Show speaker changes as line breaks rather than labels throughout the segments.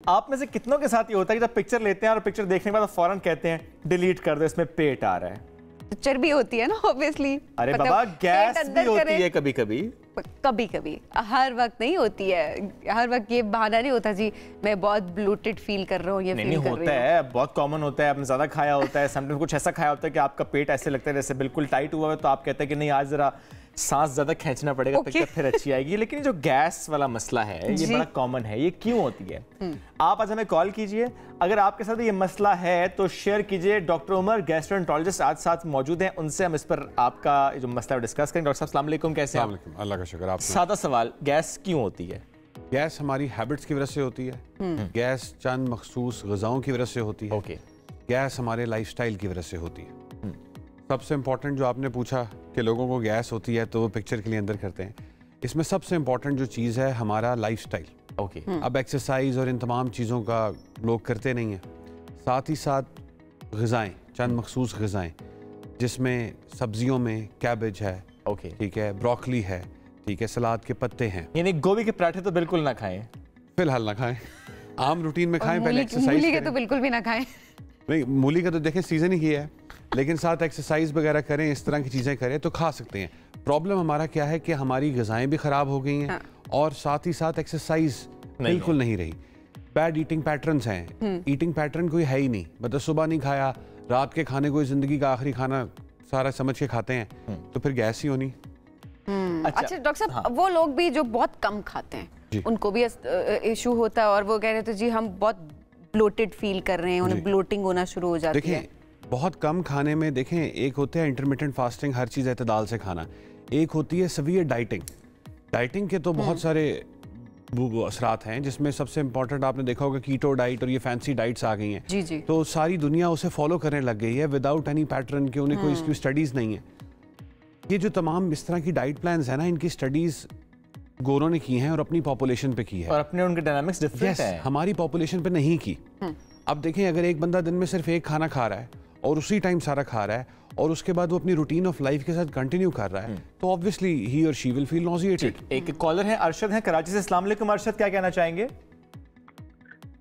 آپ میں سے کتنوں کے ساتھ یہ ہوتا ہے کہ جب پکچر لیتے ہیں اور پکچر دیکھنے کے بعد فوراً کہتے ہیں ڈیلیٹ کر دو اس میں پیٹ آ رہا ہے؟
چربی ہوتی ہے نا obviously.
ارے بابا گیس بھی ہوتی ہے کبھی کبھی.
کبھی کبھی، ہر وقت نہیں ہوتی ہے. ہر وقت یہ بہانہ نہیں ہوتا جی میں بہت بلوٹڈ فیل کر رہا ہوں یا فیل کر رہی ہوں.
ہوتا ہے، بہت کامن ہوتا ہے. آپ نے زیادہ کھایا ہوتا ہے، سم ٹائم کچھ ایسا کھایا ہوتا ہے کہ آپ کا پیٹ ایسے لگتا ہے جیسے بالکل ٹائٹ ہوا ہے، تو آپ کہتے ہیں کہ نہیں آج ذرا سانس زیادہ کھینچنا پڑے گا پکچر پھر اچھی آئے گی. لیکن جو گیس والا مسئلہ ہے یہ بڑا کامن ہے. یہ کیوں ہوتی ہے؟ آپ آج ہمیں کال کیجئے. اگر آپ کے ساتھ یہ مسئلہ ہے تو شیئر کیجئے. ڈاکٹر عمر گیسٹرونٹرولوجسٹ آج ساتھ موجود ہیں، ان سے ہم اس پر آپ کا جو مسئلہ ڈسکس کریں. ڈاکٹر صاحب السلام علیکم، کیسے ہیں؟
السلام علیکم، اللہ کا شکر. آپ
سادہ سوال، گیس کیوں ہوتی ہے؟
گیس ہماری ہیبٹس کی وجہ سے ہوتی ہے. گیس چند مخصوص غذاؤں کی وجہ سے ہوتی ہے. گیس ہمارے لائف سٹائل کی وجہ سے ہوتی ہے. سب سے امپورٹنٹ جو آپ نے پوچھا کہ لوگوں کو گیس ہوتی ہے تو وہ پکچر کے لیے اندر کرتے ہیں، اس میں سب سے امپورٹنٹ جو چیز ہے ہمارا لائف سٹائل. اب ایکسرسائز اور ان تمام چیزوں کا لوگ کرتے نہیں ہیں. ساتھ ہی ساتھ غذائیں، چند مخصوص غذائیں جس میں سبزیوں میں کیبج ہے، ٹھیک ہے، بروکلی ہے، ٹھیک ہے، سلاد کے پتے ہیں.
یعنی گوبھی کے پراٹھے تو بالکل نہ کھائیں،
فی الحال نہ کھائیں. عام روٹین میں کھائیں. پہلے ایکسرسائز
مولی کے تو بالکل بھی نہ کھائیں. نہیں،
مولی کا تو دیکھیں سیزن ہی ہے، لیکن ساتھ ایکسرسائز وغیرہ کریں، اس طرح کی چیزیں کریں تو کھا سکتے ہیں. پرابلم ہمارا کیا ہے کہ ہماری غذائیں بھی خراب ہو گئی ہیں اور ساتھ ہی ساتھ ایکسرسائز بالکل نہیں رہی. بیڈ ایٹنگ پیٹرنز ہیں. ایٹنگ پیٹرن کوئی ہے ہی نہیں. مطلب صبح نہیں کھایا، رات کے کھانے کو زندگی کا آخری کھانا سارا سمجھ کے کھاتے ہیں تو پھر گیس ہی ہونی.
اچھا ڈاکٹر صاحب، وہ لوگ بھی جو بہت کم کھاتے ہیں ان کو بھی ایشو ہوتا ہے اور وہ کہہ رہے تھے جی ہم بہت بلوٹڈ فیل کر رہے ہیں، انہیں بلوٹنگ ہونا شروع ہو جاتی ہے.
دیکھیں بہت کم کھانے میں دیکھیں ایک ہوتا ہے انٹرمیٹنٹ فاسٹنگ، ہر چیز اعتدال سے کھانا. ایک ہوتی ہے سیویئر ڈائٹنگ. ڈائٹنگ کے تو بہت سارے اثرات ہیں جس میں سب سے امپورٹنٹ آپ نے دیکھا ہوگا کیٹو ڈائٹ اور یہ فینسی ڈائٹس آ گئی ہیں.
جی جی.
تو ساری دنیا اسے فالو کرنے لگ گئی ہے وداؤٹ اینی پیٹرن کہ انہیں کوئی اس کی اسٹڈیز نہیں ہے. یہ جو تمام اس طرح کی ڈائٹ پلانز ہیں نا، ان کی اسٹڈیز گوروں نے کی ہیں اور اپنی پاپولیشن پہ کی ہے
اور اپنے ان کے ڈائنامکس ڈفرینٹ ہیں،
ہماری پاپولیشن پہ نہیں کی. اب دیکھیں اگر ایک بندہ دن میں صرف ایک کھانا کھا رہا ہے اور اسی ٹائم سارا کھا رہا ہے اور اس کے بعد وہ اپنی روٹین آف لائف کے ساتھ کنٹینیو کر رہا ہے تو obviously he or she will feel nauseated.
ایک کالر ہے ارشد ہیں کراچی سے. السلام علیکم ارشد، کیا کہنا چاہیں گے؟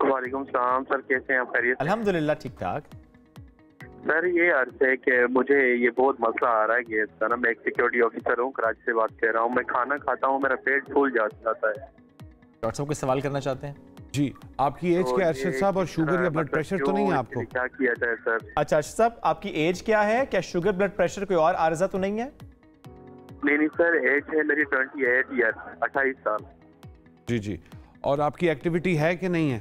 وعلیکم السلام سر، کیسے ہیں آپ؟ خیریت؟
الحمدللہ ٹھیک ٹھاک.
سر یہ عرض ہے کہ مجھے یہ بہت مسئلہ آ رہا ہے گیس کا نا. میں ایک سیکورٹی آفیسر ہوں، کراچی سے بات کر رہا ہوں. میں کھانا کھاتا ہوں، میرا پیٹ پھول جاتا ہے.
ڈاکٹر صاحب کوئی سوال کرنا چاہتے ہیں؟
جی. آپ کی ایج کیا ارشد صاحب اور شوگر یا بلڈ پریشر تو نہیں ہے آپ کو؟
کیا کیا جائے سر؟
اچھا ارشد صاحب آپ کی ایج کیا ہے؟ کیا شوگر بلڈ پریشر کوئی اور عارضہ تو نہیں ہے؟
نہیں سر، ایج ہے میری 28 ایئر، 28 سال.
جی جی. اور آپ کی ایکٹیویٹی ہے کہ نہیں ہے؟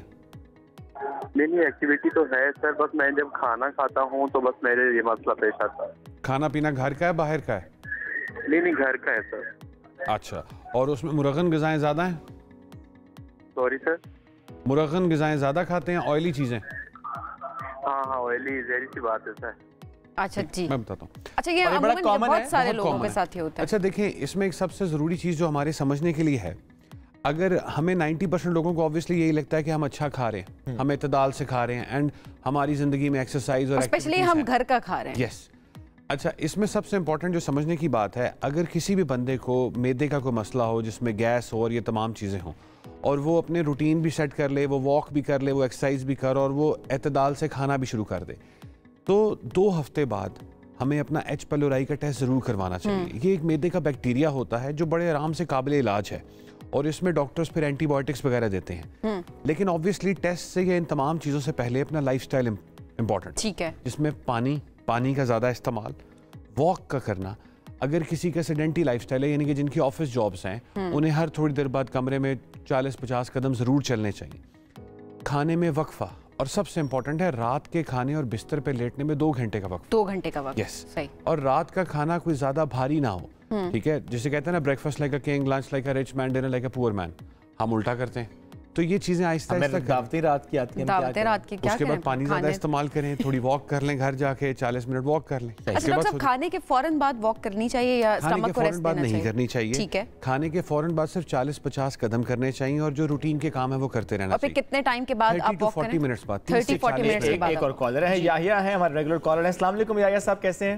نہیں ایکٹیویٹی تو ہے سر، بس میں جب کھانا کھاتا ہوں تو بس میرے یہ مسئلہ پیش آتا ہے.
کھانا پینا گھر کا ہے باہر کا ہے؟
نہیں گھر کا ہے سر.
اچھا. اور اس میں مرغن غذائیں زیادہ ہیں؟
Sorry sir?
مرغن غذائیں زیادہ کھاتے ہیں، آئلی چیزیں؟
ہاں آئلی ظاہری سی بات ہے سر.
اچھا جی
میں بتاتا ہوں.
اچھا یہ عموماً بہت سارے لوگوں کے ساتھ ہی ہوتا ہے.
اچھا دیکھیں اس میں ایک سب سے ضروری چیز جو ہمارے سمجھنے کے لیے ہے، اگر ہمیں 90% لوگوں کو obviously یہی لگتا ہے کہ ہم اچھا کھا رہے ہیں، ہم اعتدال سے کھا رہے ہیں اینڈ ہماری زندگی میں ایکسرسائز اور
اسپیشلی ہم گھر کا کھا رہے ہیں.
یس. اچھا اس میں سب سے امپورٹنٹ جو سمجھنے کی بات ہے، اگر کسی بھی بندے کو معدے کا کوئی مسئلہ ہو جس میں گیس ہو اور یہ تمام چیزیں ہوں اور وہ اپنے روٹین بھی سیٹ کر لے، وہ واک بھی کر لے، وہ ایکسرسائز بھی کر اور وہ اعتدال سے کھانا بھی شروع کر دے، تو 2 ہفتے بعد ہمیں اپنا ایچ پیلورائی کا ٹیسٹ ضرور کروانا چاہیے. یہ ایک معدے کا بیکٹیریا ہوتا ہے جو بڑے آرام سے قابل علاج ہے اور اس میں ڈاکٹرز پھر اینٹی بایوٹکس وغیرہ دیتے ہیں. لیکن obviously ٹیسٹ سے یا ان تمام چیزوں سے پہلے اپنا لائف سٹائل امپورٹنٹ،
ٹھیک ہے،
جس میں پانی کا زیادہ استعمال، واک کا کرنا. اگر کسی کا سیڈنٹی لائف سٹائل ہے یعنی کہ جن کی آفس جابس ہیں انہیں ہر تھوڑی دیر بعد کمرے میں 40-50 قدم ضرور چلنے چاہیے. کھانے میں وقفہ، اور سب سے امپورٹنٹ ہے رات کے کھانے اور بستر پہ لیٹنے میں 2 گھنٹے کا وقت.
2 گھنٹے کا وقت.
یس.
صحیح. اور
رات کا کھانا کوئی زیادہ بھاری نہ ہو. ٹھیک ہے، جسے کہتے ہیں نا breakfast like a king, lunch like a rich man, dinner like a poor man. ہم الٹا کرتے ہیں. تو یہ چیزیں آہستہ آہستہ
دعوتیں رات کی آتی ہیں،
دعوتیں رات کی کیا
اس کے بعد پانی زیادہ استعمال کریں، تھوڑی واک کر لیں، گھر جا کے 40 منٹ واک کر لیں.
اچھا ڈاکٹر صاحب کھانے کے فوراً بعد واک کرنی چاہیے یا اسٹمک کو ریسٹ دینا چاہیے؟
نہیں کرنی چاہیے.
ٹھیک ہے.
کھانے کے فوراً بعد صرف 40-50 قدم کرنے چاہیے اور جو روٹین کے کام ہے وہ کرتے رہنا چاہیے.
اور پھر کتنے ٹائم کے بعد آپ واک کریں؟
30-40 منٹس بعد.
30-40 منٹس کے بعد.
ایک اور کالر ہے یاہیا ہے، ہمارے ریگولر کالر ہیں. السلام علیکم یاہیا صاحب، کیسے ہیں؟